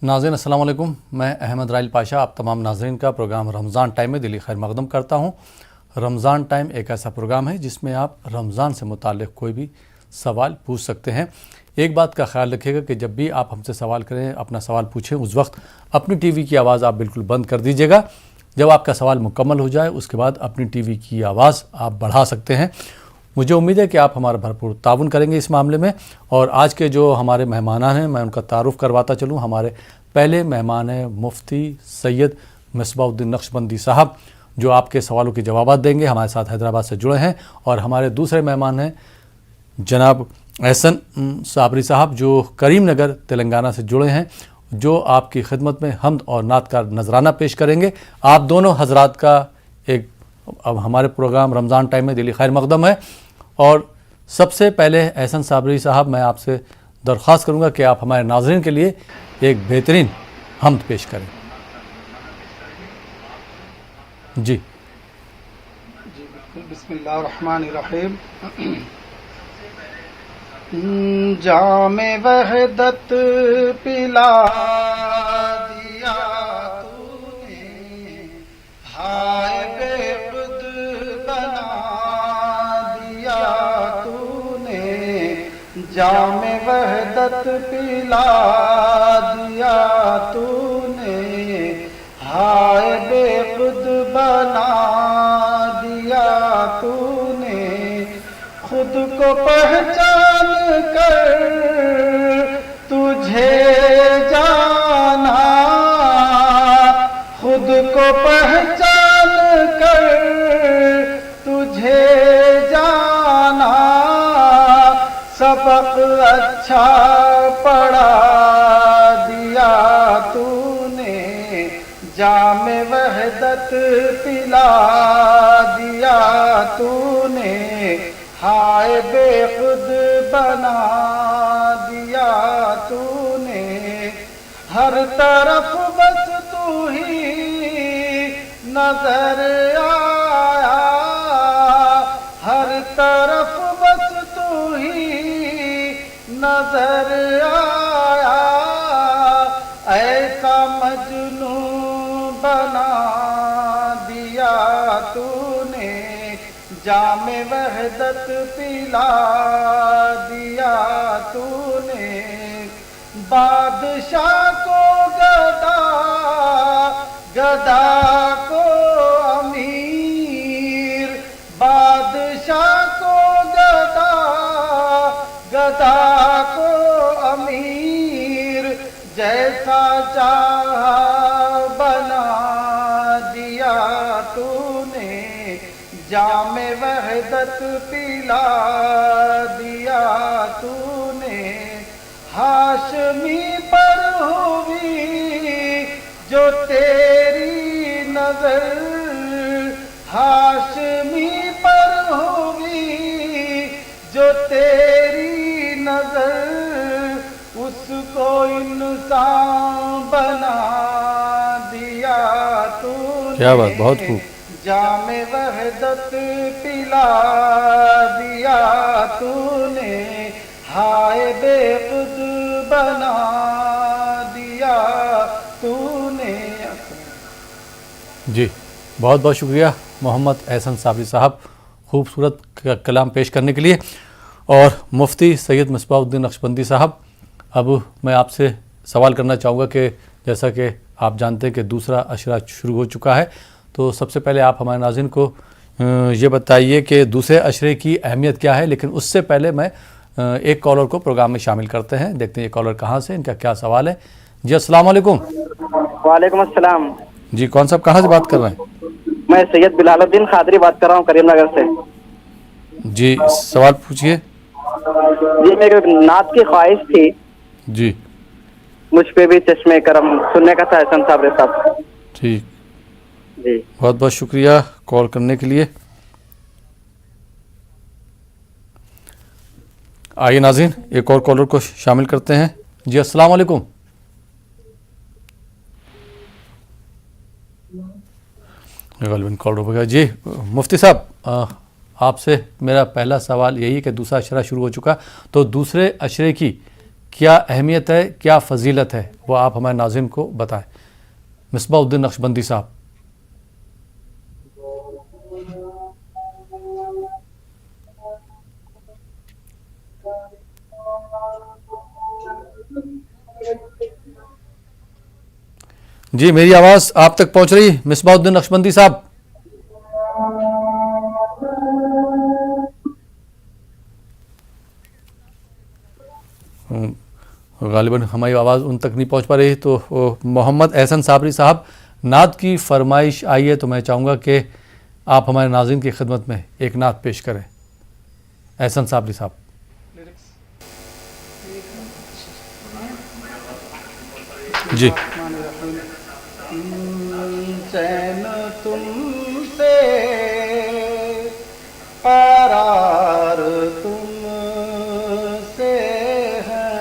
ناظرین السلام علیکم، میں احمد رائل پاشا آپ تمام ناظرین کا پروگرام رمضان ٹائم میں دلی خیر مقدم کرتا ہوں۔ رمضان ٹائم ایک ایسا پروگرام ہے جس میں آپ رمضان سے متعلق کوئی بھی سوال پوچھ سکتے ہیں۔ ایک بات کا خیال رکھیے گا کہ جب بھی آپ ہم سے سوال کریں، اپنا سوال پوچھیں، اس وقت اپنی ٹی وی کی آواز آپ بالکل بند کر دیجیے گا۔ جب آپ کا سوال مکمل ہو جائے اس کے بعد اپنی ٹی وی کی آواز آپ بڑھا سکتے ہیں۔ مجھے امید ہے کہ آپ ہمارا بھرپور تعاون کریں گے اس معاملے میں۔ اور آج کے جو ہمارے مہمان ہیں میں ان کا تعارف کرواتا چلوں۔ ہمارے پہلے مہمان ہیں مفتی سید مصباح الدین نقشبندی صاحب، جو آپ کے سوالوں کے جوابات دیں گے، ہمارے ساتھ حیدرآباد سے جڑے ہیں۔ اور ہمارے دوسرے مہمان ہیں جناب احسن صابری صاحب، جو کریم نگر تلنگانہ سے جڑے ہیں، جو آپ کی خدمت میں حمد اور نعت کا نذرانہ پیش کریں گے۔ آپ دونوں حضرات کا ایک اب ہمارے پروگرام رمضان ٹائم میں دلی خیر مقدم ہے۔ اور سب سے پہلے احسن صابری صاحب، میں آپ سے درخواست کروں گا کہ آپ ہمارے ناظرین کے لیے ایک بہترین حمد پیش کریں۔ جی بالکل، بسم اللہ الرحمن الرحیم۔ جام وحدت پلا دیا تو نے، ہائے بے خود بنا دیا تو نے، جام وحدت پلا دیا تو نے، ہائے بے خود بنا دیا تو نے، خود کو پہچان کر تجھے جانا، خود کو پہچان کر تجھے جانا، سبق اچھا پڑھا دیا تو نے، جام وحدت پلا دیا تو نے، ہائے بے خود بنا دیا تو نے، ہر طرف بس تو ہی نظر آیا، ہر طرف بس تو ہی نظر آیا، ایسا مجنون بنا دیا تو نے، جام وحدت پلا دیا تو نے، بادشاہ کو گدا، گدا کو امیر، بادشاہ کو گدا، گدا کو امیر، جیسا چاہا بنا دیا تو نے، جام وحدت پلا دیا تو نے، ہاشمی پر ہوئی جو تیری نظر، ہاشمی پر ہوئی جو تیری نظر، اس کو انسان بنا دیا تو نے، کیا بات، بہت خوب۔ جام وحدت پلا دیا تو نے، ہائے بے خود بنا دیا تو نے۔ جی بہت بہت شکریہ محمد احسن صابری صاحب خوبصورت کلام پیش کرنے کے لیے۔ اور مفتی سید مصباح الدین نقشبندی صاحب، اب میں آپ سے سوال کرنا چاہوں گا کہ جیسا کہ آپ جانتے ہیں کہ دوسرا عشرہ شروع ہو چکا ہے، تو سب سے پہلے آپ ہمارے ناظرین کو یہ بتائیے کہ دوسرے عشرے کی اہمیت کیا ہے۔ لیکن اس سے پہلے میں ایک کالر کو پروگرام میں شامل کرتے ہیں، دیکھتے ہیں یہ کالر کہاں سے، ان کا کیا سوال ہے۔ جی السلام علیکم۔ وعلیکم السلام۔ جی کون صاحب کہاں سے بات کر رہے ہیں؟ میں سید بلال الدین خادری بات کر رہا ہوں کریم نگر سے۔ جی سوال پوچھیے۔ جی میرے نعت کی خواہش تھی، جی مجھ پہ بھی چشمے کرم سننے کا تھا احسن صابری صاحب۔ ٹھیک، جی بہت بہت شکریہ کال کرنے کے لیے۔ آئیے ناظرین ایک اور کالر کو شامل کرتے ہیں۔ جی السلام علیکم۔ غالباً کال ہو گیا۔ جی مفتی صاحب، آپ سے میرا پہلا سوال یہی ہے کہ دوسرا عشرہ شروع ہو چکا، تو دوسرے عشرے کی کیا اہمیت ہے، کیا فضیلت ہے، وہ آپ ہمارے ناظرین کو بتائیں۔ مصباح الدین نقشبندی صاحب۔ جی میری آواز آپ تک پہنچ رہی مصباح الدین نقشبندی صاحب؟ غالباً ہماری آواز ان تک نہیں پہنچ پا رہی، تو محمد احسن صابری صاحب نعت کی فرمائش آئی ہے، تو میں چاہوں گا کہ آپ ہمارے ناظرین کی خدمت میں ایک نعت پیش کریں۔ احسن صابری صاحب۔ جی چین تم سے قرار تم سے ہے،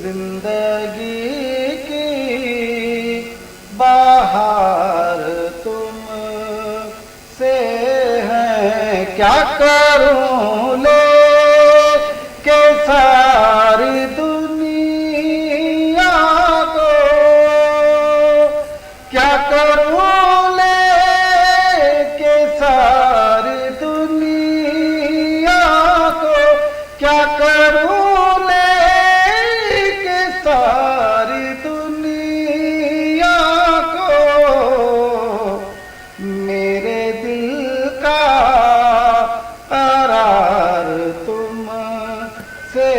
زندگی کی بہار تم سے ہے، کیا کروں لے کے ساری دنیا کو، کیا کروں لے کے ساری دنیا کو، کیا کروں لے کے ساری دنیا کو، میرے دل کا قرار تم سے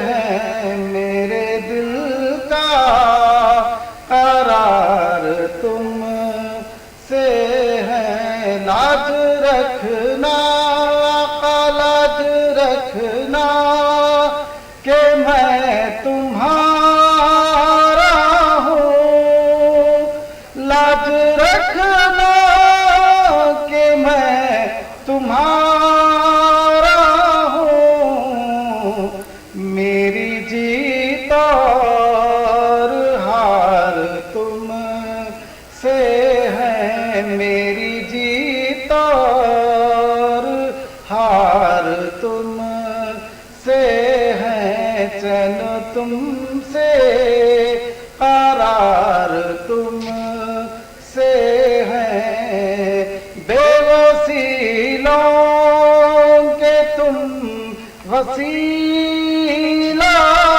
ہے، میرے دل کا قرار تم سے ہے، لاج رکھنا آقا لاج رکھنا کہ میں تمہارا ہوں، لاج رکھنا کہ میں تمہارا ہوں، میری جیت اور ہار تم سے ہے، میری جیت اور ہار تم سے ہے، چین تم سے قرار تم سے ہے، بے وسیلوں کے تم وسیلہ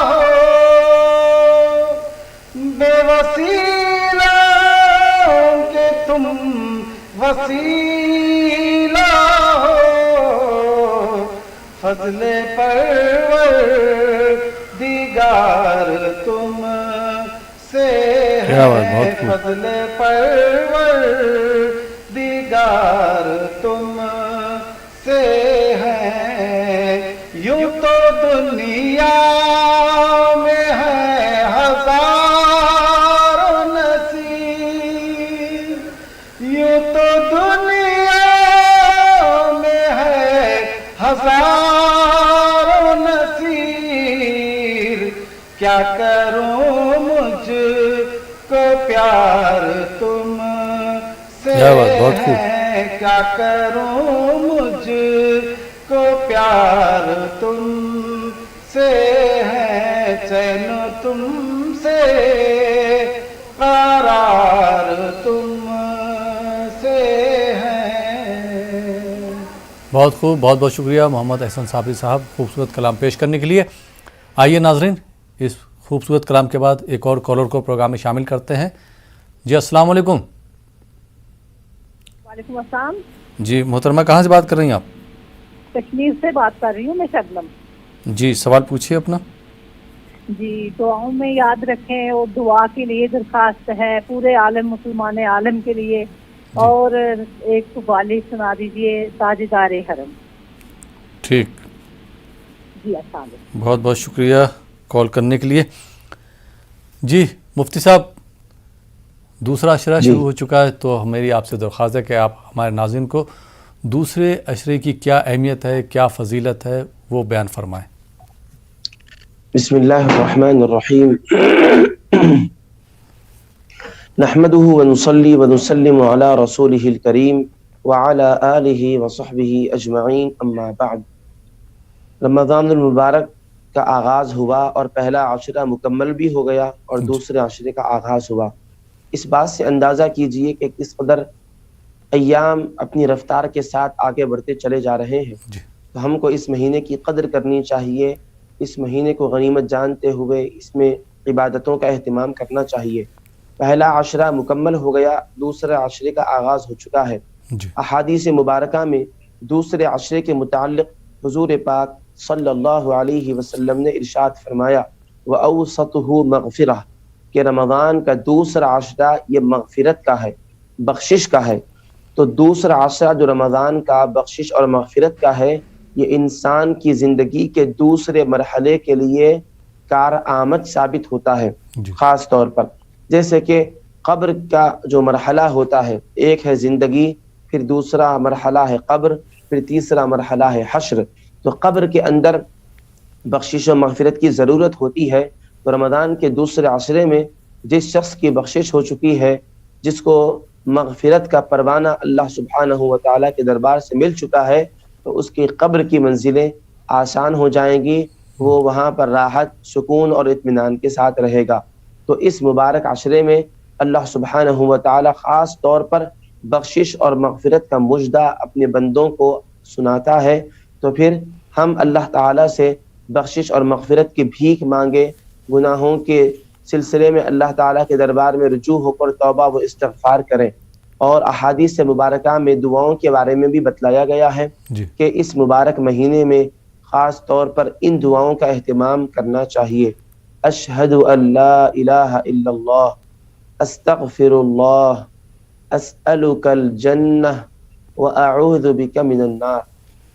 ہو، بے وسیلوں کے تم وسیلہ ہو، فضل پروردگار تم سے ہے، فضل پروردگار تم سے ہے، یوں تو دنیا میں ہے ہزاروں نصیب، یوں تو دنیا میں ہے ہزاروں نصیب، کیا کروں مجھ کو پیار تم سے ہے، کیا کروں مجھ کو پیار تم سے ہے، چین تم سے قرار تم سے ہے۔ بہت خوب، بہت بہت شکریہ محمد احسن صابری صاحب خوبصورت کلام پیش کرنے کے لیے۔ آئیے ناظرین اس خوبصورت کلام کے بعد ایک اور کالر کو پروگرام میں شامل کرتے ہیں۔ جی السلام علیکم۔ وعلیکم السلام۔ جی محترمہ کہاں سے بات کر رہی ہیں آپ؟ کشمیر سے بات کر رہی ہوں میں شبنم۔ جی سوال پوچھیے اپنا۔ جی دعاؤں میں یاد رکھیں، اور دعا کے لیے درخواست ہے پورے عالم مسلمان عالم کے لیے، اور ایک والی سنا دیجئے تاجدار حرم۔ ٹھیک، جی السلام علیکم۔ بہت بہت شکریہ کال کرنے کے لیے۔ جی مفتی صاحب دوسرا عشرہ شروع ہو چکا ہے، تو میری آپ سے درخواست ہے کہ آپ ہمارے ناظرین کو دوسرے عشرے کی کیا اہمیت ہے، کیا فضیلت ہے، وہ بیان فرمائیں۔ بسم اللہ الرحمن الرحیم، نحمده ونصلي ونسلم على رسوله الكريم وعلى آلہ وصحبہ اجمعین، اما بعد۔ رمضان المبارک کا آغاز ہوا اور پہلا عشرہ مکمل بھی ہو گیا اور دوسرے عشرے کا آغاز ہوا۔ اس بات سے اندازہ کیجئے کہ کس قدر ایام اپنی رفتار کے ساتھ آگے بڑھتے چلے جا رہے ہیں۔ تو ہم کو اس مہینے کی قدر کرنی چاہیے، اس مہینے کو غنیمت جانتے ہوئے اس میں عبادتوں کا اہتمام کرنا چاہیے۔ پہلا عشرہ مکمل ہو گیا، دوسرے عشرے کا آغاز ہو چکا ہے۔ احادیث مبارکہ میں دوسرے عشرے کے متعلق حضور پاک صلی اللہ علیہ وسلم نے ارشاد فرمایا وَأَوْسَطُهُ مَغْفِرَةٌ، کہ رمضان کا دوسرا عشرہ یہ مغفرت کا ہے، بخشش کا ہے۔ تو دوسرا عشرہ جو رمضان کا بخشش اور مغفرت کا ہے، یہ انسان کی زندگی کے دوسرے مرحلے کے لیے کارآمد ثابت ہوتا ہے۔ خاص طور پر جیسے کہ قبر کا جو مرحلہ ہوتا ہے، ایک ہے زندگی، پھر دوسرا مرحلہ ہے قبر، پھر تیسرا مرحلہ ہے حشر۔ تو قبر کے اندر بخشش و مغفرت کی ضرورت ہوتی ہے، تو رمضان کے دوسرے عشرے میں جس شخص کی بخشش ہو چکی ہے، جس کو مغفرت کا پروانہ اللہ سبحانہ و تعالیٰ کے دربار سے مل چکا ہے، تو اس کی قبر کی منزلیں آسان ہو جائیں گی، وہ وہاں پر راحت، سکون اور اطمینان کے ساتھ رہے گا۔ تو اس مبارک عشرے میں اللہ سبحانہ و تعالیٰ خاص طور پر بخشش اور مغفرت کا مژدہ اپنے بندوں کو سناتا ہے۔ تو پھر ہم اللہ تعالیٰ سے بخشش اور مغفرت کی بھیک مانگے، گناہوں کے سلسلے میں اللہ تعالیٰ کے دربار میں رجوع ہو کر توبہ و استغفار کریں۔ اور احادیث مبارکہ میں دعاؤں کے بارے میں بھی بتلایا گیا ہے کہ اس مبارک مہینے میں خاص طور پر ان دعاؤں کا اہتمام کرنا چاہیے۔ اشہد ان لا الہ الا اللہ، استغفر اللہ، اسألک الجنہ واعوذ بک من النار۔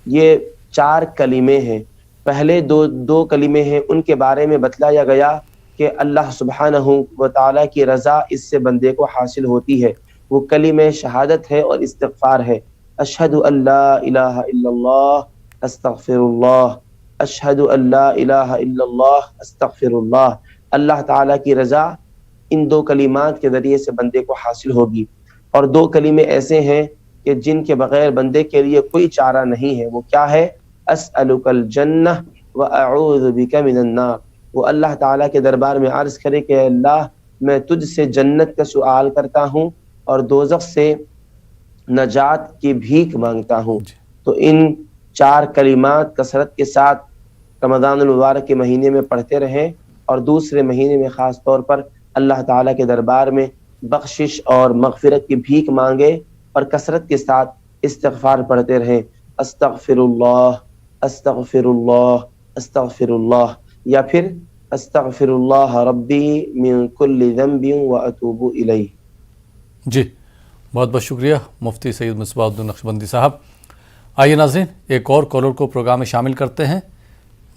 یہ 4 کلمے ہیں۔ پہلے دو کلمے ہیں، ان کے بارے میں بتلایا گیا کہ اللہ سبحانہ و تعالیٰ کی رضا اس سے بندے کو حاصل ہوتی ہے۔ وہ کلمہ شہادت ہے اور استغفار ہے۔ اشہد ان لا الہ الا اللہ، استغفر اللہ، اشہد ان لا الہ الا اللہ، استغفر اللہ۔ اللہ تعالیٰ کی رضا ان 2 کلمات کے ذریعے سے بندے کو حاصل ہوگی۔ اور 2 کلمے ایسے ہیں کہ جن کے بغیر بندے کے لیے کوئی چارہ نہیں ہے۔ وہ کیا ہے؟ اسألک الجنہ واعوذ بک من النار۔ وہ اللہ تعالیٰ کے دربار میں عرض کرے کہ اے اللہ، میں تجھ سے جنت کا سوال کرتا ہوں اور دوزخ سے نجات کی بھیک مانگتا ہوں۔ تو ان 4 کلمات کثرت کے ساتھ رمضان المبارک کے مہینے میں پڑھتے رہیں، اور دوسرے مہینے میں خاص طور پر اللہ تعالیٰ کے دربار میں بخشش اور مغفرت کی بھیک مانگے اور کثرت کے ساتھ استغفار پڑھتے رہیں۔ استغفر اللہ، استغفر اللہ، استغفر اللہ، یا پھر استغفر اللہ ربی من کل ذنب واتوب الیہ۔ جی بہت بہت شکریہ مفتی سید مصباح الدین نقشبندی صاحب۔ آئیے ناظرین ایک اور کالر کو پروگرام میں شامل کرتے ہیں۔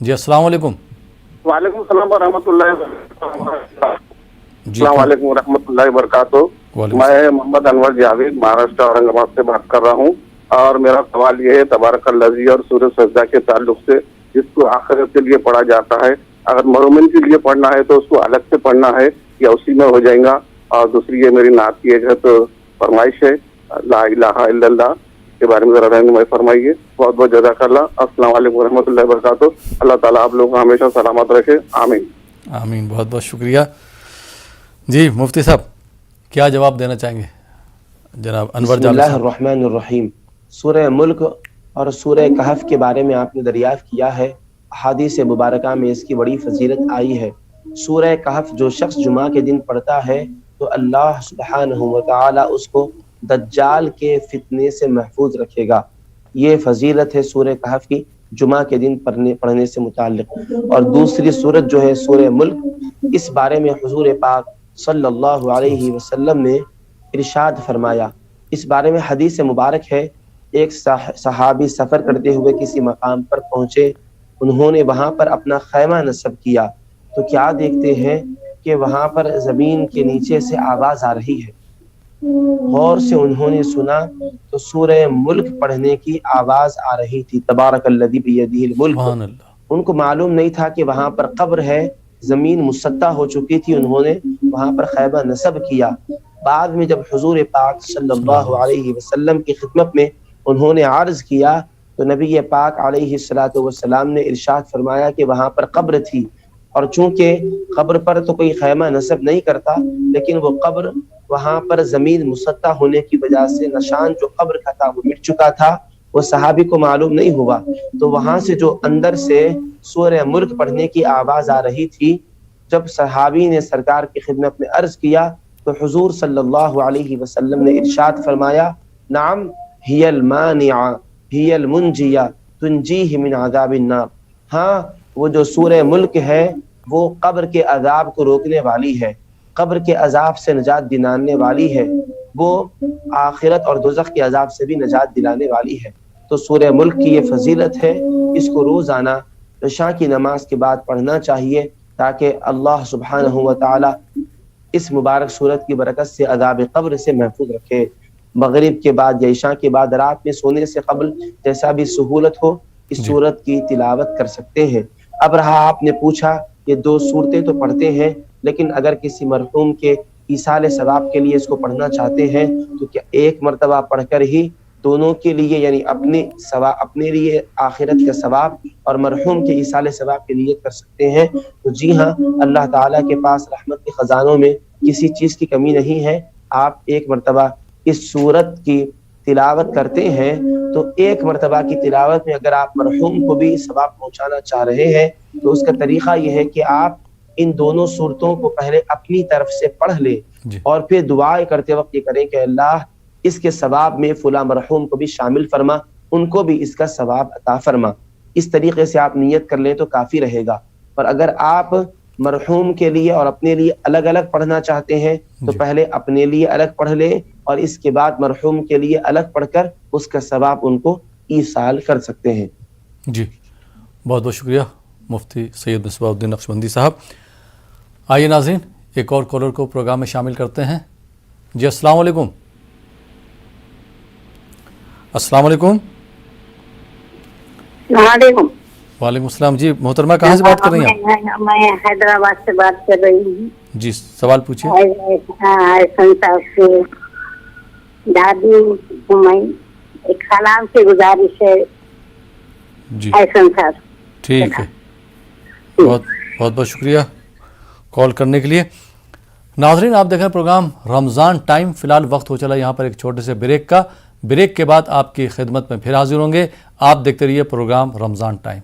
جی السلام علیکم۔ وعلیکم السلام ورحمۃ اللہ وبرکاتہ۔ السلام علیکم ورحمۃ اللہ وبرکاتہ۔ میں محمد انور جاوید مہاراشٹر اورنگ آباد سے بات کر رہا ہوں، اور میرا سوال یہ ہے تبارک الذی اور سورہ سجدہ کے تعلق سے، جس کو آخرت کے لیے پڑھا جاتا ہے، اگر محرومین کے لیے پڑھنا ہے تو اس کو الگ سے پڑھنا ہے یا اسی میں ہو جائے گا؟ اور دوسری یہ میری نعت کی ایک فرمائش ہے، لا الہ الا اللہ کے بارے میں ذرا رہنمائی فرمائیے۔ بہت بہت جزاک اللہ۔ السلام علیکم ورحمۃ اللہ وبرکاتہ۔ اللہ تعالیٰ آپ لوگوں کو ہمیشہ سلامت رکھے، آمین آمین۔ بہت بہت شکریہ۔ جی مفتی صاحب کیا جواب دینا چاہیں گے جناب انور بسم جاوید اللہ صاحب؟ الرحمن الرحیم۔ سورہ ملک اور سورہ کہف کے بارے میں آپ نے دریافت کیا ہے، احادیث مبارکہ میں اس کی بڑی فضیلت آئی ہے۔ سورہ کہف جو شخص جمعہ کے دن پڑھتا ہے تو اللہ سبحانہ و تعالی اس کو دجال کے فتنے سے محفوظ رکھے گا۔ یہ فضیلت ہے سورہ کہف کی جمعہ کے دن پڑھنے سے متعلق۔ اور دوسری سورت جو ہے سورہ ملک، اس بارے میں حضور پاک صلی اللہ علیہ وسلم نے ارشاد فرمایا۔ اس بارے میں حدیث مبارک ہے، ایک صحابی سفر کرتے ہوئے کسی مقام پر پہنچے، انہوں نے وہاں پر اپنا خیمہ نصب کیا تو کیا دیکھتے ہیں کہ وہاں پر زمین کے نیچے سے آواز آ رہی ہے۔ غور سے انہوں نے سنا تو سورہ ملک پڑھنے کی آواز آ رہی تھی، تبارک الذی بیدہ الملک۔ سبحان اللہ۔ ان کو معلوم نہیں تھا کہ وہاں پر قبر ہے، زمین مسطح ہو چکی تھی، انہوں نے وہاں پر خیمہ نصب کیا۔ بعد میں جب حضور پاک صلی اللہ علیہ وسلم کی خدمت میں انہوں نے عرض کیا تو نبی پاک علیہ الصلوۃ والسلام نے ارشاد فرمایا کہ وہاں پر قبر تھی، اور چونکہ قبر پر تو کوئی خیمہ نصب نہیں کرتا، لیکن وہ قبر وہاں پر زمین مسطح ہونے کی وجہ سے نشان جو قبر کا تھا وہ مٹ چکا تھا، وہ صحابی کو معلوم نہیں ہوا۔ تو وہاں سے جو اندر سے سورہ ملک پڑھنے کی آواز آ رہی تھی، جب صحابی نے سرکار کی خدمت میں عرض کیا تو حضور صلی اللہ علیہ وسلم نے ارشاد فرمایا، نعم ہی المانعہ ہی المنجیہ تنجیہ من عذاب النار، ہاں وہ جو سورہ ملک ہے وہ قبر کے عذاب کو روکنے والی ہے، قبر کے عذاب سے نجات دلانے والی ہے، وہ آخرت اور دوزخ کے عذاب سے بھی نجات دلانے والی ہے۔ تو سورہ ملک کی یہ فضیلت ہے، اس کو روزانہ عشاء کی نماز کے بعد پڑھنا چاہیے تاکہ اللہ سبحانہ و تعالی اس مبارک سورت کی برکت سے عذاب قبر سے محفوظ رکھے۔ مغرب کے بعد یا عشاء کے بعد رات میں سونے سے قبل جیسا بھی سہولت ہو اس سورت کی تلاوت کر سکتے ہیں۔ اب رہا آپ نے پوچھا یہ 2 صورتیں تو پڑھتے ہیں، لیکن اگر کسی مرحوم کے ایصال ثواب کے لیے اس کو پڑھنا چاہتے ہیں تو کیا ایک مرتبہ پڑھ کر ہی دونوں کے لیے یعنی اپنے لیے آخرت کا ثواب اور مرحوم کے ایصال ثواب کے نیت کر سکتے ہیں؟ تو جی ہاں، اللہ تعالیٰ کے پاس رحمت کے خزانوں میں کسی چیز کی کمی نہیں ہے۔ آپ ایک مرتبہ اس سورت کی تلاوت کرتے ہیں تو ایک مرتبہ کی تلاوت میں اگر آپ مرحوم کو بھی ثواب پہنچانا چاہ رہے ہیں تو اس کا طریقہ یہ ہے کہ آپ ان دونوں صورتوں کو پہلے اپنی طرف سے پڑھ لیں اور پھر دعائیں کرتے وقت یہ کریں کہ اللہ اس کے ثواب میں فلاں مرحوم کو بھی شامل فرما، ان کو بھی اس کا ثواب عطا فرما۔ اس طریقے سے آپ نیت کر لیں تو کافی رہے گا۔ پر اگر آپ مرحوم کے لیے اور اپنے لیے الگ الگ پڑھنا چاہتے ہیں تو پہلے اپنے لیے الگ پڑھ لیں اور اس کے بعد مرحوم کے لیے الگ پڑھ کر اس کا ثواب ان کو ایصال کر سکتے ہیں۔ جی بہت بہت شکریہ مفتی سید مصباح الدین نقشبندی صاحب۔ آئیے ناظرین ایک اور کالر کو پروگرام میں شامل کرتے ہیں۔ جی السلام علیکم۔ السلام علیکم۔ السلام علیکم۔ وعلیکم السلام۔ جی محترمہ کہاں سے بات کر رہی ہیں آپ؟ میں حیدرآباد سے بات کر رہی ہوں۔ جی سوال پوچھیے۔ احسن صاحب سے دادی ہوں میں، ایک سلام سے گزارش ہے جی احسن صاحب۔ ٹھیک ہے، بہت بہت شکریہ کال کرنے کے لیے۔ ناظرین آپ دیکھ رہے ہیں پروگرام رمضان ٹائم، فی الحال وقت ہو چلا یہاں پر ایک چھوٹے سے بریک کا۔ بریک کے بعد آپ کی خدمت میں پھر حاضر ہوں گے۔ آپ دیکھتے رہیے پروگرام رمضان ٹائم۔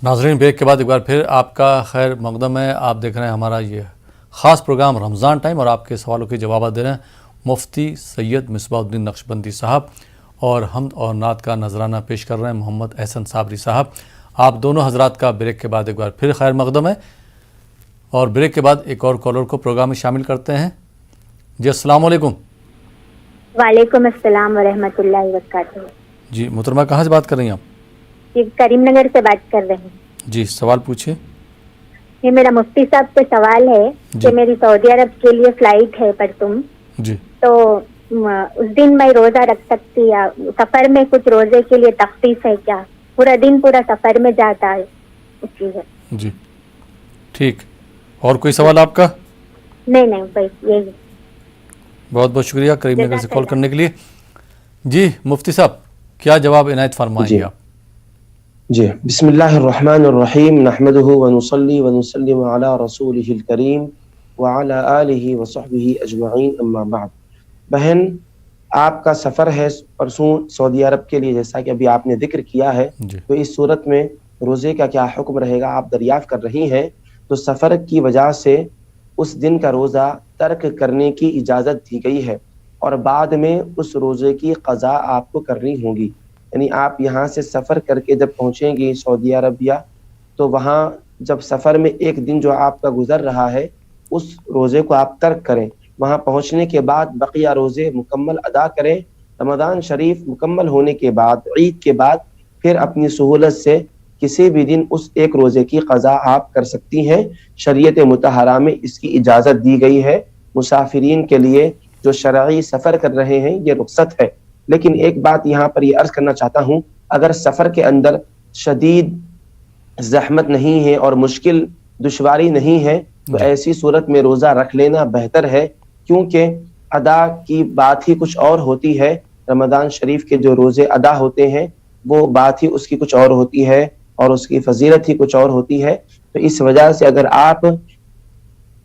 ناظرین بریک کے بعد ایک بار پھر آپ کا خیر مقدم ہے۔ آپ دیکھ رہے ہیں ہمارا یہ خاص پروگرام رمضان ٹائم اور آپ کے سوالوں کے جوابات دے رہے ہیں مفتی سید مصباح الدین نقشبندی صاحب، اور حمد اور نعت کا نذرانہ پیش کر رہے ہیں محمد احسن صابری صاحب۔ آپ دونوں حضرات کا بریک کے بعد ایک بار پھر خیر مقدم ہے، اور بریک کے بعد ایک اور کالر کو پروگرام میں شامل کرتے ہیں۔ جی السلام علیکم۔ وعلیکم السلام ورحمۃ اللہ وبرکاتہ۔ جی محترمہ کہاں سے بات کر رہی ہیں آپ؟ جی کریم نگر سے بات کر رہے ہیں۔ جی سوال پوچھیے۔ یہ میرا مفتی صاحب سے سوال ہے کہ میری سعودی عرب کے لیے فلائٹ ہے پرسوں، جی تو اس دن میں روزہ رکھ سکتی یا سفر میں کچھ روزے کے لیے تخصیص ہے کیا؟ پورا دن پورا سفر میں جاتا ہے اس چیز ہے۔ جی ٹھیک، اور کوئی سوال آپ کا؟ نہیں بس یہی۔ بہت بہت شکریہ کریم نگر سے کال کرنے کے لیے۔ جی مفتی صاحب کیا جواب عنایت فرمائیں گے آپ؟ جی بسم اللہ الرحمن الرحیم، نحمدہ ونصلی ونسلم علی رسولہ الکریم وعلی آلہ وصحبہ اجمعین، اما بعد۔ بہن آپ کا سفر ہے پرسوں سعودی عرب کے لیے، جیسا کہ ابھی آپ نے ذکر کیا ہے، تو اس صورت میں روزے کا کیا حکم رہے گا آپ دریافت کر رہی ہیں۔ تو سفر کی وجہ سے اس دن کا روزہ ترک کرنے کی اجازت دی گئی ہے، اور بعد میں اس روزے کی قضا آپ کو کرنی ہوگی۔ یعنی آپ یہاں سے سفر کر کے جب پہنچیں گی سعودی عربیہ تو وہاں جب سفر میں ایک دن جو آپ کا گزر رہا ہے اس روزے کو آپ ترک کریں، وہاں پہنچنے کے بعد بقیہ روزے مکمل ادا کریں۔ رمضان شریف مکمل ہونے کے بعد عید کے بعد پھر اپنی سہولت سے کسی بھی دن اس ایک روزے کی قضا آپ کر سکتی ہیں۔ شریعت مطہرہ میں اس کی اجازت دی گئی ہے۔ مسافرین کے لیے جو شرعی سفر کر رہے ہیں یہ رخصت ہے۔ لیکن ایک بات یہاں پر یہ عرض کرنا چاہتا ہوں، اگر سفر کے اندر شدید زحمت نہیں ہے اور مشکل دشواری نہیں ہے تو ایسی صورت میں روزہ رکھ لینا بہتر ہے، کیونکہ ادا کی بات ہی کچھ اور ہوتی ہے. رمضان شریف کے جو روزے ادا ہوتے ہیں وہ بات ہی اس کی کچھ اور ہوتی ہے اور اس کی فضیلت ہی کچھ اور ہوتی ہے. تو اس وجہ سے اگر آپ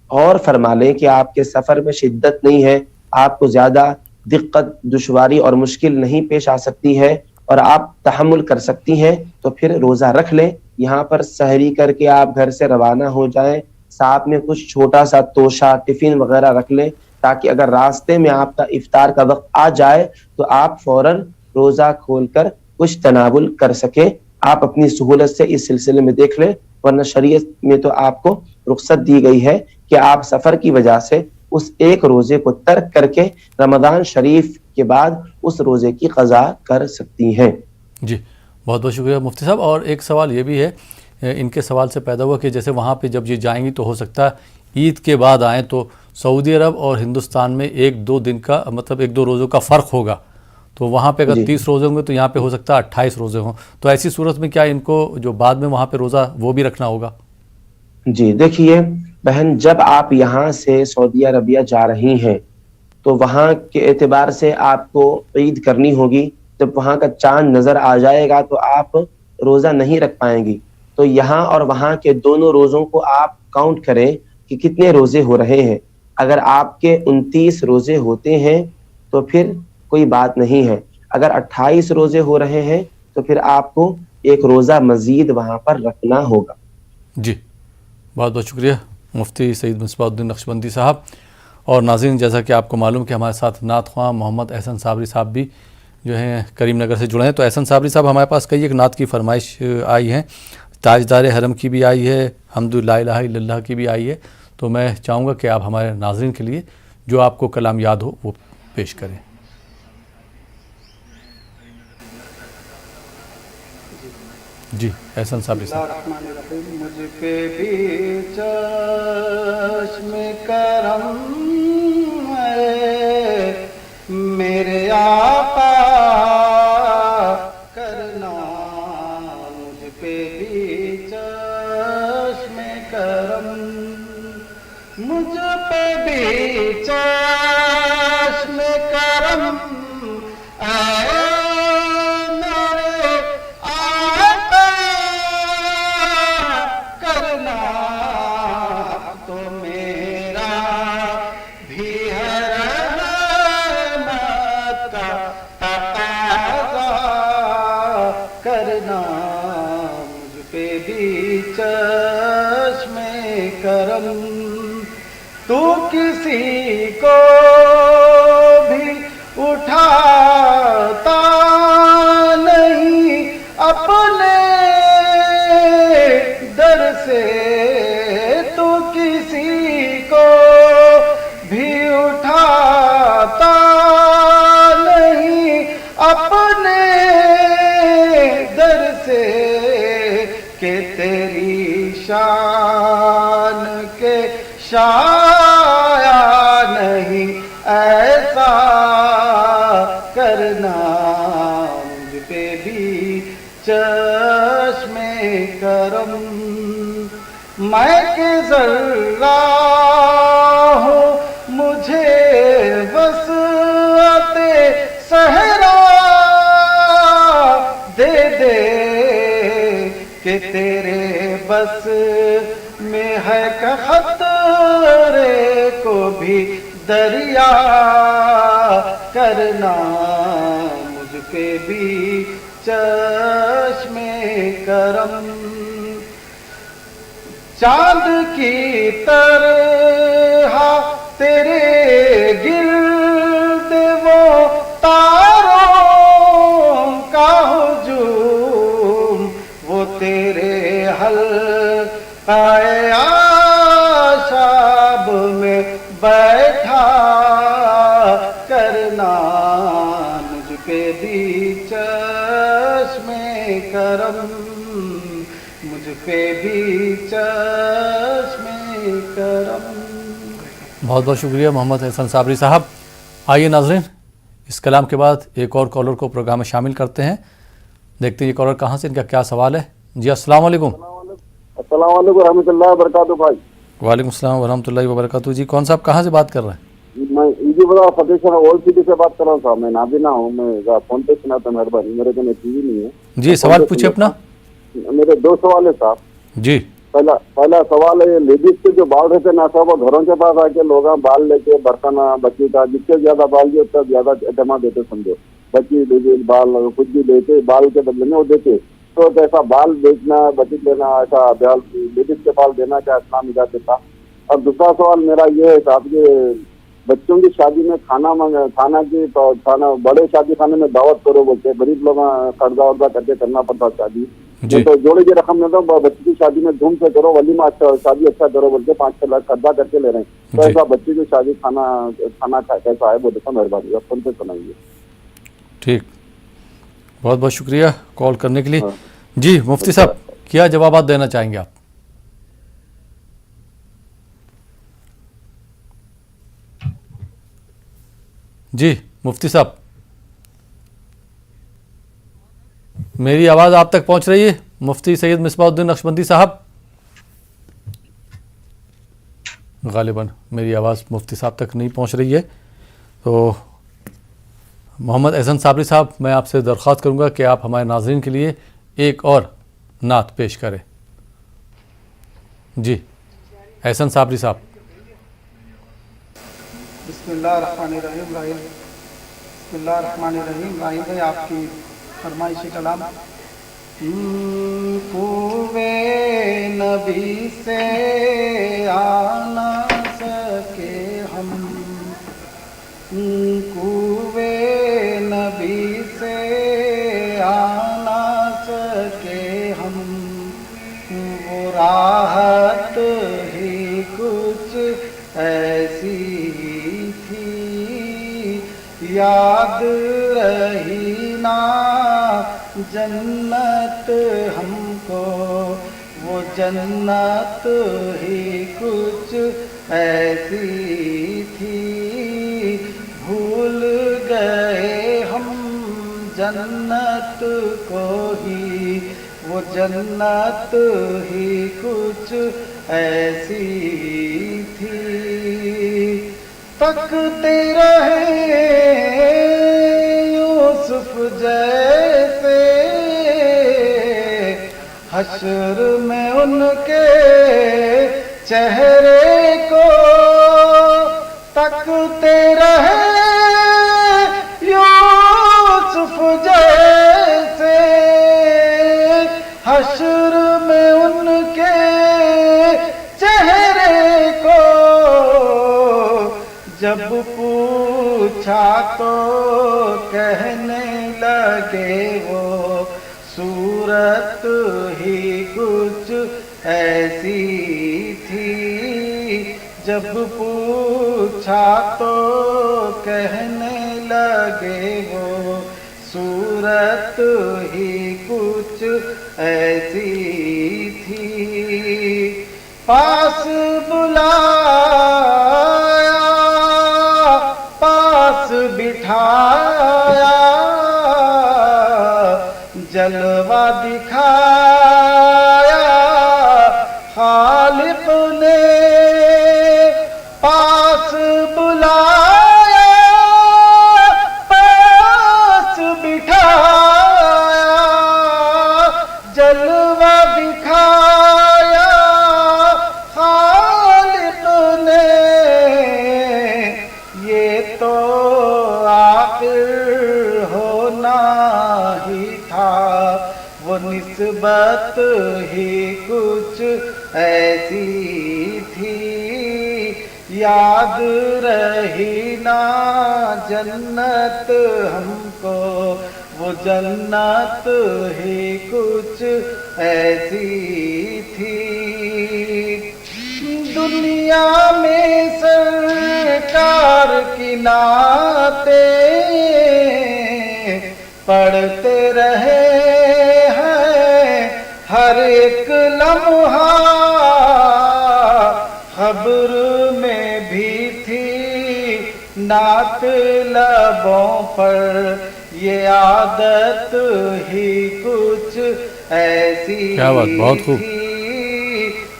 اور فرما لیں کہ آپ کے سفر میں شدت نہیں ہے، آپ کو زیادہ دقت دشواری اور مشکل نہیں پیش آ سکتی ہے اور آپ تحمل کر سکتی ہیں، تو پھر روزہ رکھ لیں. یہاں پر سحری کر کے آپ گھر سے روانہ ہو جائیں، ساتھ میں کچھ چھوٹا سا توشہ ٹفن وغیرہ رکھ لیں، تاکہ اگر راستے میں آپ کا افطار کا وقت آ جائے تو آپ فوراً روزہ کھول کر کچھ تناول کر سکیں. آپ اپنی سہولت سے اس سلسلے میں دیکھ لیں، ورنہ شریعت میں تو آپ کو رخصت دی گئی ہے کہ آپ سفر کی وجہ سے اس ایک روزے کو ترک کر کے رمضان شریف کے بعد اس روزے کی قضا کر سکتی ہیں. جی بہت بہت شکریہ مفتی صاحب. اور ایک سوال یہ بھی ہے، ان کے سوال سے پیدا ہوا کہ جیسے وہاں پہ جب یہ جائیں گی تو ہو سکتا ہے عید کے بعد آئیں، تو سعودی عرب اور ہندوستان میں 1-2 دن کا مطلب 1-2 روزوں کا فرق ہوگا، تو وہاں پہ اگر 30 روزے ہوں گے تو یہاں پہ ہو سکتا ہے 28 روزے ہوں. تو ایسی صورت میں کیا ان کو جو بعد میں وہاں پہ روزہ وہ بھی رکھنا ہوگا؟ جی دیکھیے بہن، جب آپ یہاں سے سعودی عربیہ جا رہی ہیں تو وہاں کے اعتبار سے آپ کو عید کرنی ہوگی. جب وہاں کا چاند نظر آ جائے گا تو آپ روزہ نہیں رکھ پائیں گی. تو یہاں اور وہاں کے دونوں روزوں کو آپ کاؤنٹ کریں کہ کتنے روزے ہو رہے ہیں. اگر آپ کے 29 روزے ہوتے ہیں تو پھر کوئی بات نہیں ہے. اگر 28 روزے ہو رہے ہیں تو پھر آپ کو ایک روزہ مزید وہاں پر رکھنا ہوگا. جی بہت بہت شکریہ مفتی سعید مصباح الدین نقشبندی صاحب. اور ناظرین، جیسا کہ آپ کو معلوم کہ ہمارے ساتھ نعت خواں محمد احسن صابری صاحب بھی جو ہیں کریم نگر سے جڑے ہیں. تو احسن صابری صاحب، ہمارے پاس کئی ایک نعت کی فرمائش آئی ہیں، تاجدار حرم کی بھی آئی ہے، حمد لا الہ الا اللہ کی بھی آئی ہے. تو میں چاہوں گا کہ آپ ہمارے ناظرین کے لیے جو آپ کو کلام یاد ہو وہ پیش کریں. جی احسن صابری صاحب. مجھ پہ بھی چشم کرم ہے میرے آقا کرنا، مجھ پہ بھی چشم کرم، مجھ پہ بھی چشم کرم اے تو کسی کو بھی اٹھاتا نہیں اپنے در سے، تو کسی کو بھی اٹھاتا نہیں اپنے در سے، کہ تیری شان کے شایا نہیں ایسا کرنا، مجھ پہ بھی چشم کرم. میں کہ ذرہ ہوں مجھے وسعت صحرا دے دے، کہ تیرے بس میں ہے کہ خطرے کو بھی دریا کرنا، مجھ پہ بھی چشم کرم. چاند کی طرح تیرے گرد وہ تاروں کا ہجوم، وہ تیرے حلقہ آشاب میں بیٹھا کرنا، مجھ پہ بھی چشم کرم، مجھ پہ بھی چشم کرم. بہت بہت شکریہ محمد احسن صابری صاحب. آئیے ناظرین، اس کلام کے بعد ایک اور کالر کو پروگرام میں شامل کرتے ہیں. دیکھتے ہیں یہ کالر کہاں سے، ان کا کیا سوال ہے. جی السلام علیکم. السلام علیکم ورحمۃ اللہ وبرکاتہ بھائی. وعلیکم السلام ورحمۃ اللہ وبرکاتہ. جی کون صاحب کہاں سے بات کر رہے ہیں؟ میں ایجی بڑا فتح شاہ اولڈ سٹی سے بات کر رہا ہوں صاحب. میں نابینا ہوں. میں فون پہ سنا تھا, مہربانی. میرے کو ٹی وی نہیں ہے. جی سوال پوچھیں اپنا. میرے 2 سوال ہے صاحب. جی پہلا سوال ہے, لیڈیز کے جو بال رہتے نا صاحب, وہ گھروں کے پاس آ کے لوگ بال لے کے برتن بچی کا جس سے زیادہ بال جو اتنا زیادہ جمع دیتے سمجھو. بچی بال کچھ بھی دیتے بال کے بدلے میں وہ دیتے. تو ایسا بال بیچنا بچی لینا ایسا لیڈیز کے بال دینا کیا اسلام اجازت دیتا؟ اور دوسرا سوال میرا یہ ہے صاحب کہ بچوں کی شادی میں کھانا بڑے شادی خانے میں دعوت کرو بولتے, غریب لوگ قرضہ ورضہ کر کے کرنا پڑتا شادی. تو جوڑے کی رقم میں تو بچی کی شادی میں دھوم سے کرو, ولیمہ اچھا شادی اچھا کرو بول کے 5-6 لاکھ قرضہ کر کے لے رہے ہیں. تو ایسا بچی کی شادی کھانا کیسا ہے بولے تو مہربانی فون پہ سنائیے. ٹھیک, بہت بہت شکریہ کال کرنے کے لیے. جی مفتی صاحب کیا جوابات دینا چاہیں گے آپ؟ جی مفتی صاحب, میری آواز آپ تک پہنچ رہی ہے؟ مفتی سید مصباح الدین نقشبندی صاحب. غالباً میری آواز مفتی صاحب تک نہیں پہنچ رہی ہے. تو محمد احسن صابری صاحب, میں آپ سے درخواست کروں گا کہ آپ ہمارے ناظرین کے لیے ایک اور نعت پیش کریں. جی احسن صابری صاحب. بسم اللہ الرحمن الرحیم. بسم اللہ الرحمن الرحیم. راہی بھائی آپ کی فرمائش کلام. کوے نبی سے آ نہ سکے ہم, کوے نبی سے آ نہ سکے ہم, وہ راحت ہی کچھ ایسی تھی, یاد رہی نا جنت ہم کو, وہ جنت ہی کچھ ایسی تھی, بھول گئے ہم جنت کو ہی, وہ جنت ہی کچھ ایسی تھی. تکتے رہے یوسف جیسے حشر میں ان کے چہرے کو, تکتے رہے یوسف جیسے حشر میں ان کے چہرے کو, جب پوچھا تو کہنے لگے وہ صورت ہی کچھ ایسی تھی, جب پوچھا تو کہنے لگے وہ صورت ہی کچھ ایسی تھی. پاس بلایا پاس بٹھایا جلوہ دکھایا خالق نے, پاس بلایا پاس بٹھایا جلوہ دکھایا خالق نے, یہ تو آخر ہونا ہی تھا, وہ نسبت ہی کچھ ایسی تھی, یاد رہی نا جنت ہم کو, وہ جنت ہی کچھ ایسی تھی. دنیا میں سرکار کی نعتیں پڑھتے رہے ہیں ہر ایک لمحہ, خبر میں بھی تھی نعت لبوں پر, یہ عادت ہی کچھ ایسی کیا بات, بہت خوب. تھی,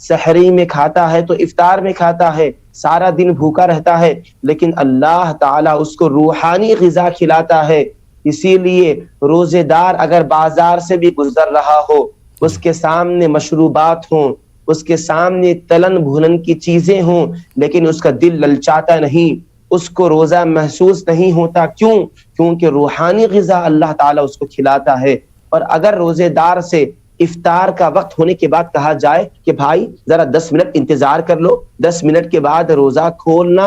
سحری میں کھاتا ہے تو افطار میں کھاتا ہے, سارا دن بھوکا رہتا ہے, لیکن اللہ تعالیٰ اس کو روحانی غذا کھلاتا ہے. اسی لیے روزے دار اگر بازار سے بھی گزر رہا ہو, اس کے سامنے مشروبات ہوں, اس کے سامنے تلن بھونن کی چیزیں ہوں, لیکن اس کا دل للچاتا نہیں, اس کو روزہ محسوس نہیں ہوتا. کیوں؟ کیونکہ روحانی غذا اللہ تعالیٰ اس کو کھلاتا ہے. اور اگر روزے دار سے افطار کا وقت ہونے کے بعد کہا جائے کہ بھائی ذرا 10 منٹ انتظار کر لو, 10 منٹ کے بعد روزہ کھولنا,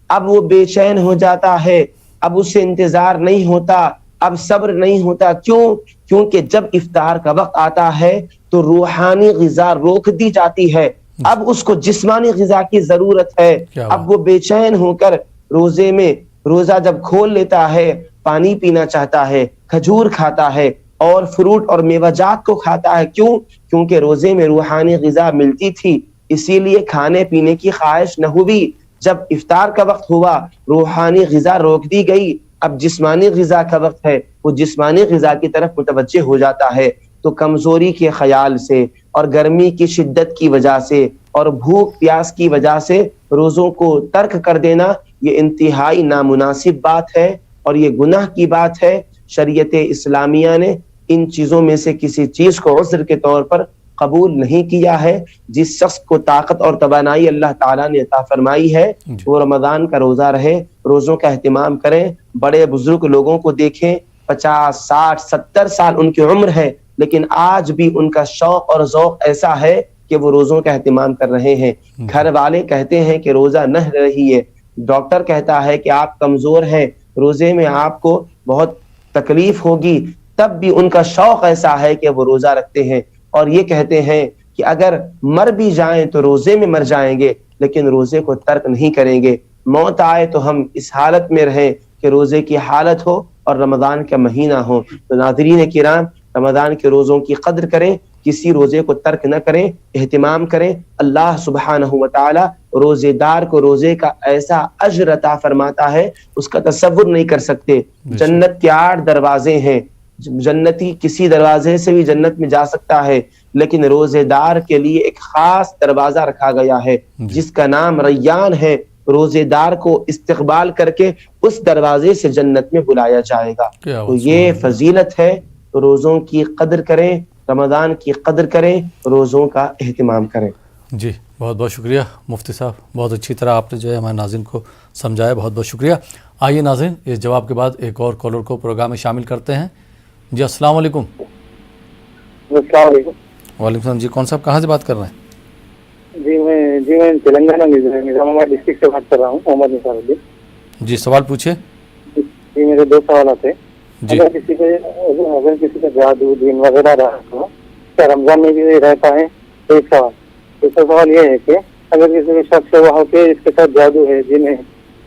اب وہ بے چین ہو جاتا ہے, اب اسے انتظار نہیں ہوتا, اب صبر نہیں ہوتا. کیوں؟ کیونکہ جب افطار کا وقت آتا ہے تو روحانی غذا روک دی جاتی ہے, اب اس کو جسمانی غذا کی ضرورت ہے. اب وہ بے چین ہو کر روزے میں روزہ جب کھول لیتا ہے, پانی پینا چاہتا ہے, کھجور کھاتا ہے اور فروٹ اور میوہ جات کو کھاتا ہے. کیوں؟ کیونکہ روزے میں روحانی غذا ملتی تھی, اسی لیے کھانے پینے کی خواہش نہ ہوئی. جب افطار کا وقت ہوا روحانی غذا روک دی گئی, اب جسمانی غذا کا وقت ہے, وہ جسمانی غذا کی طرف متوجہ ہو جاتا ہے. تو کمزوری کے خیال سے اور گرمی کی شدت کی وجہ سے اور بھوک پیاس کی وجہ سے روزوں کو ترک کر دینا یہ انتہائی نامناسب بات ہے اور یہ گناہ کی بات ہے. شریعت اسلامیہ نے ان چیزوں میں سے کسی چیز کو عذر کے طور پر قبول نہیں کیا ہے. جس شخص کو طاقت اور توانائی اللہ تعالیٰ نے عطا فرمائی ہے وہ رمضان کا روزہ رہے, روزوں کا اہتمام کریں. بڑے بزرگ لوگوں کو دیکھیں, 50, 60, 70 سال ان کی عمر ہے, لیکن آج بھی ان کا شوق اور ذوق ایسا ہے کہ وہ روزوں کا اہتمام کر رہے ہیں. گھر والے کہتے ہیں کہ روزہ نہ رہی ہے, ڈاکٹر کہتا ہے کہ آپ کمزور ہیں, روزے میں آپ کو بہت تکلیف ہوگی, تب بھی ان کا شوق ایسا ہے کہ وہ روزہ رکھتے ہیں. اور یہ کہتے ہیں کہ اگر مر بھی جائیں تو روزے میں مر جائیں گے, لیکن روزے کو ترک نہیں کریں گے. موت آئے تو ہم اس حالت میں رہیں کہ روزے کی حالت ہو اور رمضان کا مہینہ ہو. تو ناظرین کرام, رمضان کے روزوں کی قدر کریں, کسی روزے کو ترک نہ کریں, اہتمام کریں. اللہ سبحانہ و تعالی روزے دار کو روزے کا ایسا اجر عطا فرماتا ہے اس کا تصور نہیں کر سکتے. جنت کے 8 دروازے ہیں, جنتی کسی دروازے سے بھی جنت میں جا سکتا ہے, لیکن روزے دار کے لیے ایک خاص دروازہ رکھا گیا ہے جس کا نام ریان ہے. روزے دار کو استقبال کر کے اس دروازے سے جنت میں بلایا جائے گا. تو یہ فضیلت ہے. روزوں کی قدر کریں, رمضان کی قدر کریں, روزوں کا اہتمام کریں. جی بہت بہت شکریہ مفتی صاحب, بہت اچھی طرح آپ نے جو ہے ہمارے ناظرین کو سمجھایا, بہت بہت شکریہ. آئیے ناظرین اس جواب کے بعد ایک اور کالر کو پروگرام میں شامل کرتے ہیں. جی السلام علیکم. السلام علیکم. وعلیکم السلام. جی کون صاحب کہاں سے بات کر رہے ہیں؟ جی میں تلنگانہ نظام آباد ڈسٹرکٹ سے بات کر رہا ہوں, محمد نثار الدین. جی سوال پوچھے. جی میرے 2 سوالات ہیں. اگر کسی کا جادو دین وغیرہ رہا تو کیا رمضان میں بھی رہتا ہے؟ ایک سوال. دوسرا سوال یہ ہے کہ اگر کسی شخص وہاں پہ اس کے ساتھ جادو ہے, جن ہے,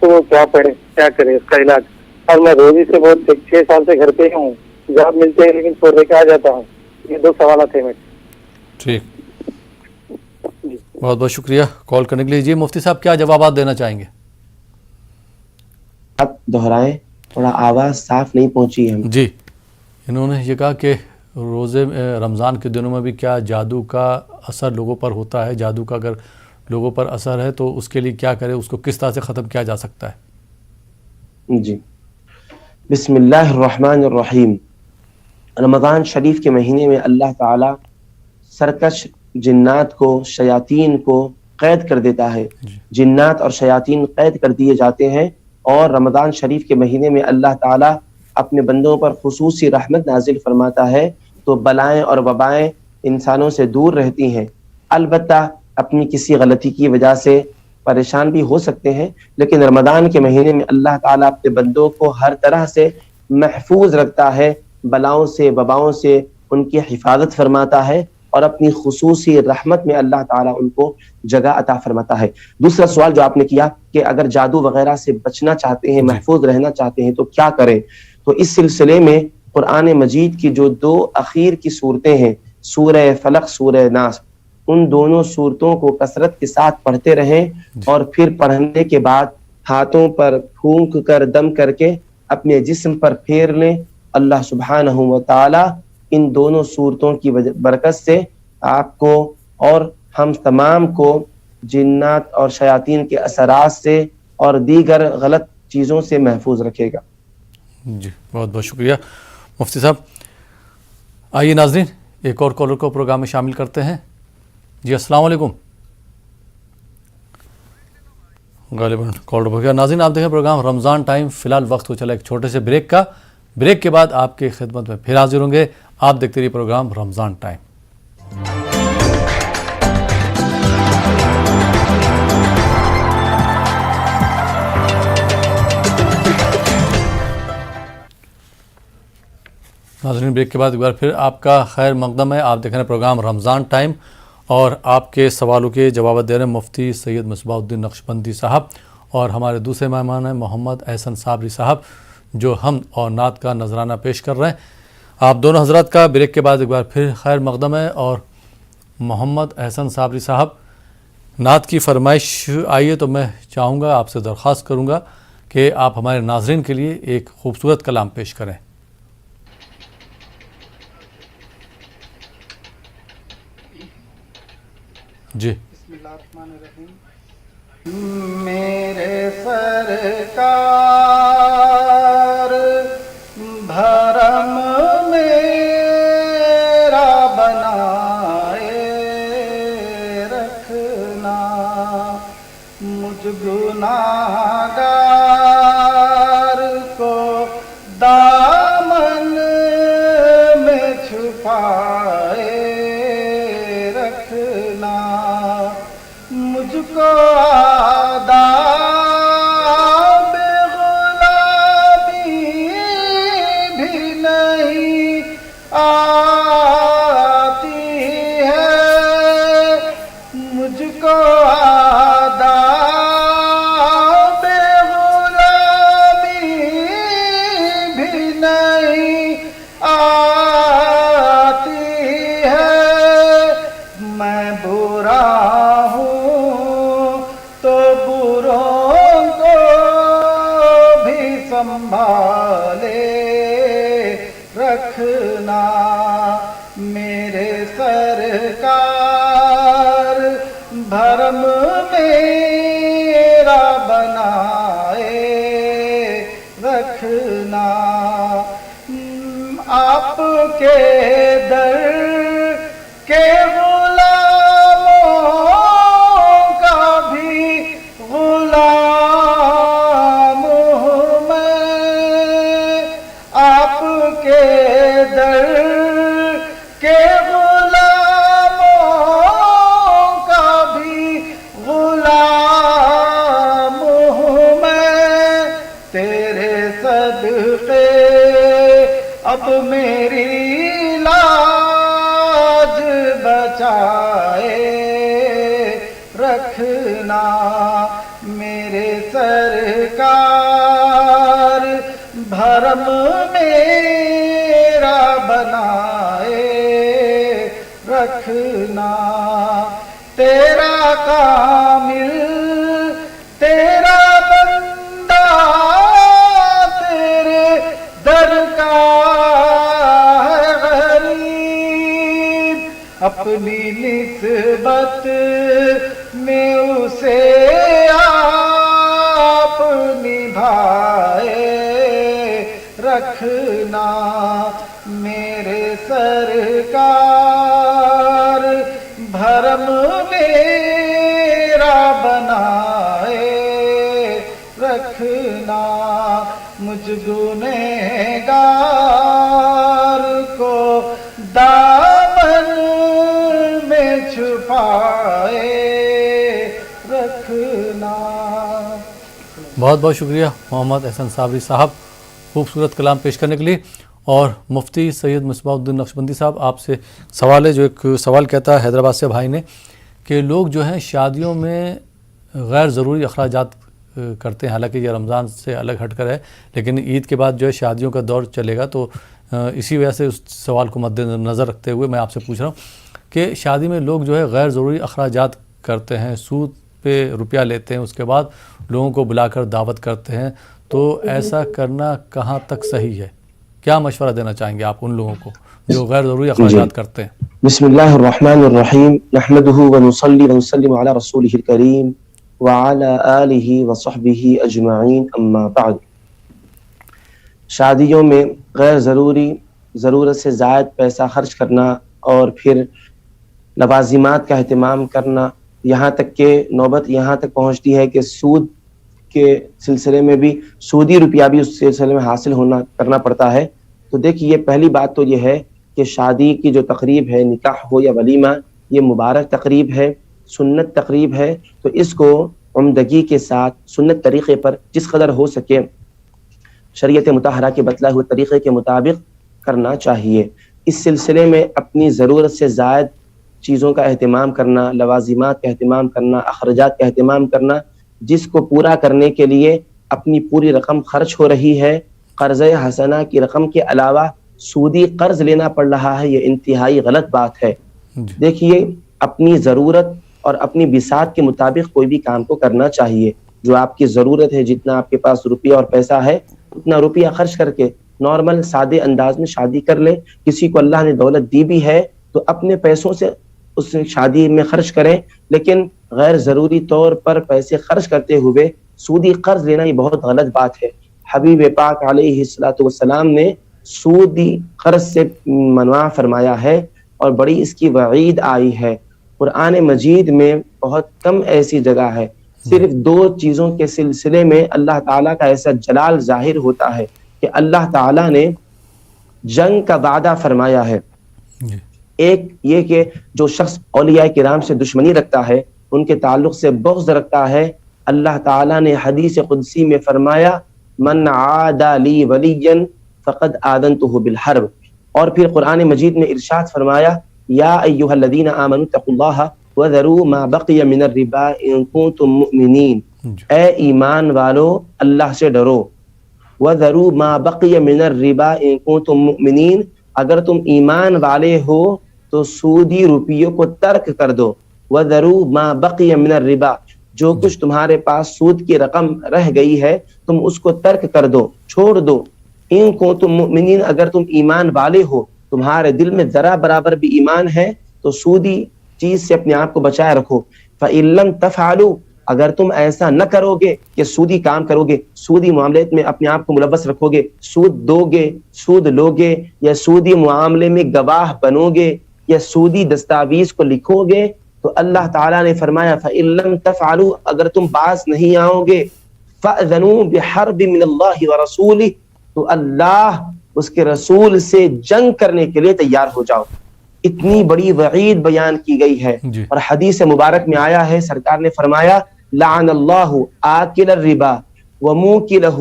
تو وہ کیا پڑھے, کیا کرے اس کا علاج؟ اور میں روزی سے بہت 6 سال سے گھر پہ ہی ہوں, جاب ملتے ہیں لیکن چھوڑ کے آ جاتا ہوں. یہ 2 سوالات ہیں میرے. ٹھیک, بہت بہت شکریہ کال کرنے کے لیے. جی مفتی صاحب کیا جوابات دینا چاہیں گے؟ آپ دہرائیں, تھوڑا آواز صاف نہیں پہنچی ہے. جی انہوں نے یہ کہا کہ روزے رمضان کے دنوں میں بھی کیا جادو کا اثر لوگوں پر ہوتا ہے, جادو کا اگر لوگوں پر اثر ہے تو اس کے لیے کیا کرے, اس کو کس طرح سے ختم کیا جا سکتا ہے؟ جی بسم اللہ الرحمن الرحیم. رمضان شریف کے مہینے میں اللہ تعالی سرکش جنات کو, شیاطین کو قید کر دیتا ہے. جنات اور شیاطین قید کر دیے جاتے ہیں, اور رمضان شریف کے مہینے میں اللہ تعالی اپنے بندوں پر خصوصی رحمت نازل فرماتا ہے, تو بلائیں اور وبائیں انسانوں سے دور رہتی ہیں. البتہ اپنی کسی غلطی کی وجہ سے پریشان بھی ہو سکتے ہیں, لیکن رمضان کے مہینے میں اللہ تعالیٰ اپنے بندوں کو ہر طرح سے محفوظ رکھتا ہے, بلاؤں سے وباؤں سے ان کی حفاظت فرماتا ہے, اور اپنی خصوصی رحمت میں اللہ تعالیٰ ان کو جگہ عطا فرماتا ہے. دوسرا سوال جو آپ نے کیا کہ اگر جادو وغیرہ سے بچنا چاہتے ہیں, محفوظ رہنا چاہتے ہیں تو کیا کریں, تو اس سلسلے میں قرآن مجید کی جو 2 اخیر کی صورتیں ہیں, سورہ فلق, سورہ ناس, ان دونوں صورتوں کو کثرت کے ساتھ پڑھتے رہیں, اور پھر پڑھنے کے بعد ہاتھوں پر پھونک کر دم کر کے اپنے جسم پر پھیر لیں. اللہ سبحانہ و تعالی ان دونوں صورتوں کی برکت سے آپ کو اور ہم تمام کو جنات اور شیاطین کے اثرات سے اور دیگر غلط چیزوں سے محفوظ رکھے گا۔ جی بہت بہت شکریہ مفتی صاحب۔ آئیے ناظرین ایک اور کالر کو پروگرام میں شامل کرتے ہیں۔ جی السلام علیکم۔ غالباً کال ہو گیا۔ ناظرین آپ دیکھیں پروگرام رمضان ٹائم، فی الحال وقت ہو چلا ایک چھوٹے سے بریک کا۔ بریک کے بعد آپ کی خدمت میں پھر حاضر ہوں گے۔ آپ دیکھتے رہیے پروگرام رمضان ٹائم۔ ناظرین بریک کے بعد ایک بار پھر آپ کا خیر مقدم ہے۔ آپ دیکھ رہے ہیں پروگرام رمضان ٹائم اور آپ کے سوالوں کے جوابات دے رہے ہیں مفتی سید مصباح الدین نقشبندی صاحب، اور ہمارے دوسرے مہمان ہیں محمد احسن صابری صاحب جو حمد اور نعت کا نذرانہ پیش کر رہے ہیں۔ آپ دونوں حضرات کا بریک کے بعد ایک بار پھر خیر مقدم ہے۔ اور محمد احسن صابری صاحب نعت کی فرمائش آئیے تو میں چاہوں گا، آپ سے درخواست کروں گا کہ آپ ہمارے ناظرین کے لیے ایک خوبصورت کلام پیش کریں۔ جی بسم اللہ الرحمن الرحیم۔ میرے سرکار بھرم میرا بنائے رکھنا، مجھ گناہگار کو دامن میں چھپائے رکھنا، مجھ کو آداب غلامی بھی نہیں آتی ہے، مجھ کو آداب غلامی بھی نہیں آتی ہے، میں برا سنبھالے رکھنا، میرے سرکار بھرم میرا بنائے رکھنا، آپ کے در کے غلاموں کا بھی غلام کے در کے غلاموں کا بھی غلام ہوں میں، تیرے صدقے اب میری لاج بچائے رکھنا، میرے سرکار بھرم میرا بنائے رکھنا، تیرا کامل تیرا بندہ تیرے در کا ہے غریب، اپنی نسبت میں اسے آپ نبھائے رکھنا، میرے سرکار بھرم میرا بنائے رکھنا، مجھ گنہگار کو دامن میں چھپائے رکھنا۔ بہت بہت شکریہ محمد احسن صابری صاحب خوبصورت کلام پیش کرنے کے لیے۔ اور مفتی سید مصباح الدین نقشبندی صاحب آپ سے سوال ہے، جو ایک سوال کہتا ہے حیدرآباد سے بھائی نے کہ لوگ جو ہیں شادیوں میں غیر ضروری اخراجات کرتے ہیں، حالانکہ یہ رمضان سے الگ ہٹ کر ہے، لیکن عید کے بعد جو ہے شادیوں کا دور چلے گا، تو اسی وجہ سے اس سوال کو مد نظر رکھتے ہوئے میں آپ سے پوچھ رہا ہوں کہ شادی میں لوگ جو ہے غیر ضروری اخراجات کرتے ہیں، سود پہ روپیہ لیتے ہیں، اس کے بعد لوگوں کو بلا کر دعوت کرتے ہیں، تو ایسا کرنا کہاں تک صحیح ہے؟ کیا مشورہ دینا چاہیں گے آپ ان لوگوں کو جو غیر ضروری اخراجات کرتے ہیں؟ بسم اللہ الرحمن الرحیم نحمده ونصلی ونسلم علی رسولہ الکریم وعلی آلہ وصحبہ اجمعین اما بعد۔ شادیوں میں غیر ضروری ضرورت سے زائد پیسہ خرچ کرنا اور پھر لوازمات کا اہتمام کرنا، یہاں تک کہ نوبت یہاں تک پہنچتی ہے کہ سود کے سلسلے میں بھی سودی روپیہ بھی اس سلسلے میں حاصل کرنا پڑتا ہے۔ تو دیکھیے، یہ پہلی بات تو یہ ہے کہ شادی کی جو تقریب ہے، نکاح ہو یا ولیمہ، یہ مبارک تقریب ہے، سنت تقریب ہے، تو اس کو عمدگی کے ساتھ سنت طریقے پر جس قدر ہو سکے شریعت مطہرہ کے بتلائے ہوئے طریقے کے مطابق کرنا چاہیے۔ اس سلسلے میں اپنی ضرورت سے زائد چیزوں کا اہتمام کرنا، لوازمات کا اہتمام کرنا، اخراجات کا اہتمام کرنا، جس کو پورا کرنے کے لیے اپنی پوری رقم خرچ ہو رہی ہے، قرض حسنہ کی رقم کے علاوہ سودی قرض لینا پڑ رہا ہے، یہ انتہائی غلط بات ہے۔ دیکھیے، اپنی ضرورت اور اپنی بساط کے مطابق کوئی بھی کام کو کرنا چاہیے۔ جو آپ کی ضرورت ہے، جتنا آپ کے پاس روپیہ اور پیسہ ہے، اتنا روپیہ خرچ کر کے نارمل سادے انداز میں شادی کر لیں۔ کسی کو اللہ نے دولت دی بھی ہے تو اپنے پیسوں سے اس شادی میں خرچ کریں، لیکن غیر ضروری طور پر پیسے خرچ کرتے ہوئے سودی قرض لینا یہ بہت غلط بات ہے۔ حبیب پاک علیہ الصلوۃ والسلام نے سودی قرض سے منع فرمایا ہے اور بڑی اس کی وعید آئی ہے۔ قرآن مجید میں بہت کم ایسی جگہ ہے، صرف 2 چیزوں کے سلسلے میں اللہ تعالیٰ کا ایسا جلال ظاہر ہوتا ہے کہ اللہ تعالیٰ نے جنگ کا وعدہ فرمایا ہے۔ ایک یہ کہ جو شخص اولیاء کرام سے دشمنی رکھتا ہے، ان کے تعلق سے بغض رکھتا ہے، اللہ تعالیٰ نے حدیث قدسی میں فرمایا من عادى لی ولیا فقد آذنته بالحرب، اور پھر قرآن مجید میں ارشاد فرمایا یا ایھا الذین آمنوا اتقوا اللہ وذروا ما بقی من الربا ان کنتم مؤمنین، اے ایمان والو اللہ سے ڈرو، وذروا ما بقی من الربا ان کنتم مؤمنین، اگر تم ایمان والے ہو تو سودی روپیوں کو ترک کر دو، وذروا ما بقی من الربا، جو کچھ تمہارے پاس سود کی رقم رہ گئی ہے تم اس کو ترک کر دو، چھوڑ دو، ان کو تم مؤمنین، اگر تم ایمان والے ہو، تمہارے دل میں ذرا برابر بھی ایمان ہے تو سودی چیز سے اپنے آپ کو بچائے رکھو۔ فَإِن لَمْ تَفْعَلُوا، اگر تم ایسا نہ کرو گے کہ سودی کام کرو گے، سودی معاملات میں اپنے آپ کو ملوث رکھو گے، سود دو گے، سود لو گے، یا سودی معاملے میں گواہ بنو گے، یا سودی دستاویز کو لکھو گے، تو اللہ تعالیٰ نے فرمایا فَإِن لَمْ تَفْعَلُوا، اگر تم باز نہیں آؤ گے، فَأْذَنُوا بِحَرْبٍ مِّنَ اللَّهِ وَرَسُولِهِ، تو اللہ اس کے رسول سے جنگ کرنے کے لیے تیار ہو جاؤ۔ اتنی بڑی وعید بیان کی گئی ہے، اور حدیث مبارک میں آیا ہے، سرکار نے فرمایا لعن اللہ آکل الربا وموکلہ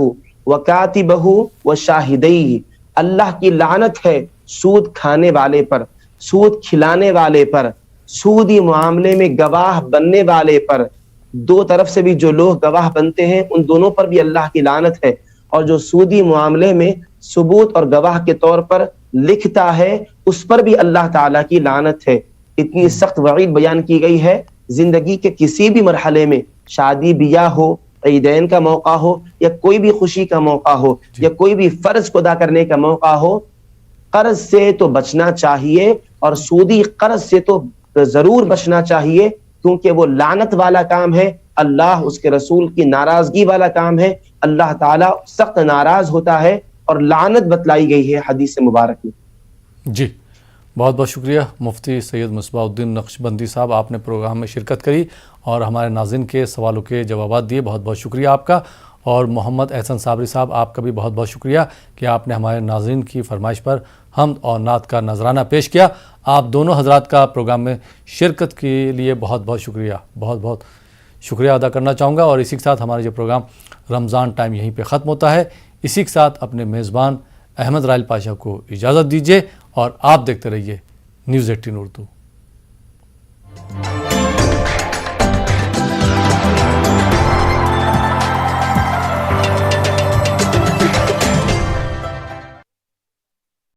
وکاتبہ وشاہدیہ، اللہ کی لعنت ہے سود کھانے والے پر، سود کھلانے والے پر، سودی معاملے میں گواہ بننے والے پر، 2 طرف سے بھی جو لوگ گواہ بنتے ہیں ان دونوں پر بھی اللہ کی لعنت ہے، اور جو سودی معاملے میں ثبوت اور گواہ کے طور پر لکھتا ہے اس پر بھی اللہ تعالیٰ کی لعنت ہے۔ اتنی سخت وعید بیان کی گئی ہے۔ زندگی کے کسی بھی مرحلے میں، شادی بیاہ ہو، عیدین کا موقع ہو، یا کوئی بھی خوشی کا موقع ہو، یا کوئی بھی فرض کو ادا کرنے کا موقع ہو، قرض سے تو بچنا چاہیے، اور سودی قرض سے تو ضرور بچنا چاہیے، کیونکہ وہ لعنت والا کام ہے، اللہ اس کے رسول کی ناراضگی والا کام ہے، اللہ تعالیٰ سخت ناراض ہوتا ہے، اور لعنت بتلائی گئی ہے حدیث مبارک میں۔ جی بہت بہت شکریہ مفتی سید مصباح الدین نقشبندی صاحب، آپ نے پروگرام میں شرکت کری اور ہمارے ناظرین کے سوالوں کے جوابات دیے، بہت بہت شکریہ آپ کا۔ اور محمد احسن صابری صاحب، آپ کا بھی بہت بہت شکریہ کہ آپ نے ہمارے ناظرین کی فرمائش پر حمد اور نعت کا نذرانہ پیش کیا۔ آپ دونوں حضرات کا پروگرام میں شرکت کے لیے بہت بہت شکریہ، بہت بہت شکریہ ادا کرنا چاہوں گا۔ اور اسی کے ساتھ ہمارا یہ پروگرام رمضان ٹائم یہیں پہ ختم ہوتا ہے۔ اسی کے ساتھ اپنے میزبان احمد رائل پاشا کو اجازت دیجیے، اور آپ دیکھتے رہیے نیوز 18 اردو۔